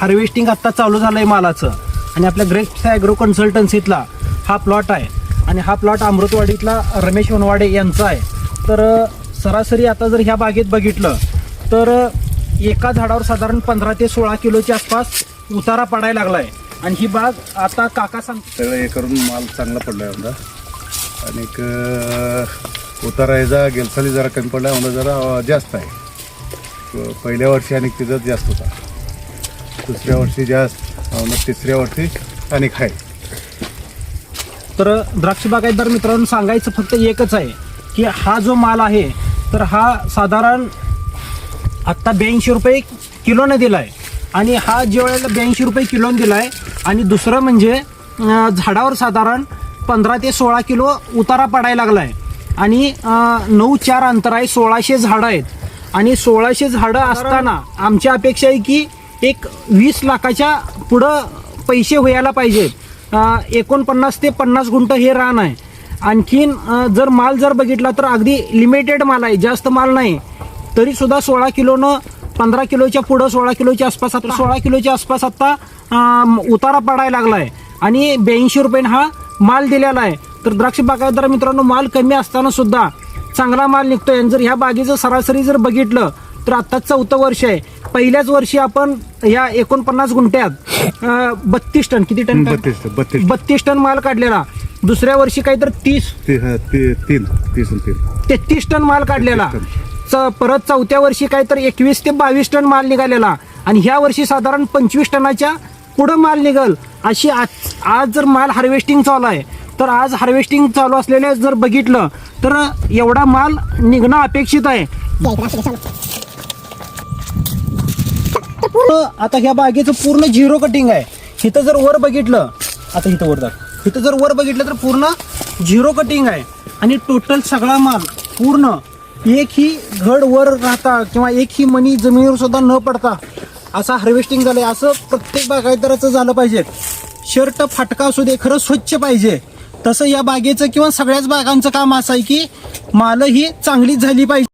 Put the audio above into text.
Harvesting आत्ता चालू झालं आहे मालाचं. आणि आपल्या ग्रेप्स ॲग्रो कन्सल्टन्सीतला हा प्लॉट आहे आणि हा प्लॉट अमृतवाडीतला रमेश वनवाडे यांचा आहे. तर सरासरी आता जर ह्या बागेत बघितलं तर एका झाडावर साधारण 15 ते 16 किलोच्या आसपास उतारा पडायला लागला आहे. आणि ही बाग आता काका सांगतो सगळं हे करून माल चांगला पडला आहे आमचा. आणि उतारा याचा गेलसाली जरा कमी पडला आहे, जरा जास्त आहे. पहिल्या वर्षी आणि तिथं जास्त होता, दुसऱ्या वर्षी जास्त, तिसऱ्या वर्षी आणि आहे. तर द्राक्ष बागायतदार मित्रांनो सांगायचं फक्त एकच आहे की हा जो माल आहे तर हा साधारण आत्ता 82 रुपये किलोने दिला आहे. आणि हा ज्या वेळेला 82 रुपये किलोने दिला आहे आणि दुसरं म्हणजे झाडावर साधारण 15 ते 16 किलो उतारा पडायला लागला आहे. आणि 9-4 अंतर आहे, 1600 झाडं आहेत. आणि 1600 झाडं असताना आमची अपेक्षा आहे की एक 20 लाखाच्या पुढं पैसे व्हायला पाहिजेत. 49 ते 50 गुंठ हे रान आहे. आणखीन जर माल जर बघितला तर अगदी लिमिटेड माल आहे, जास्त माल नाही. तरी सुद्धा 16 किलोनं 15 किलोच्या पुढं 16 किलोच्या आसपास 16 किलोच्या आसपास आता उतारा पडायला लागला आहे. आणि 82 रुपयाने हा माल दिलेला आहे. तर द्राक्ष बागायतदार मित्रांनो माल कमी असताना सुद्धा चांगला माल निघतोय. आणि जर ह्या बागेचं सरासरी जर बघितलं तर आता 4थं वर्ष आहे. पहिल्याच वर्षी आपण या 49 गुंठ्यात 32 टन किती टन 32 टन माल काढलेला. दुसऱ्या वर्षी काहीतरी 33 टन माल काढलेला. परत 4थ्या वर्षी काहीतरी 21 ते 22 टन माल निघालेला. आणि ह्या वर्षी साधारण 25 टनाच्या पुढं माल निघल अशी आज जर माल हार्वेस्टिंग चालू आहे. तर आज हार्वेस्टिंग चालू असलेले जर बघितलं तर एवढा माल निघणं अपेक्षित आहे. आता ह्या बागेचं पूर्ण झिरो कटिंग आहे. इथं जर वर बघितलं, आता इथं वर इथं जर वर बघितलं तर पूर्ण झिरो कटिंग आहे. आणि टोटल सगळा माल पूर्ण एक ही घड वर राहता किंवा एक ही मणी जमिनीवर सुद्धा न पडता असं हार्वेस्टिंग झालंय. असं प्रत्येक बागायतदाराचं झालं पाहिजे. शर्ट फाटका असू दे, खरं स्वच्छ पाहिजे. तसं या बागेचं किंवा सगळ्याच बागांचं काम असं आहे की माल ही चांगलीच झाली पाहिजे.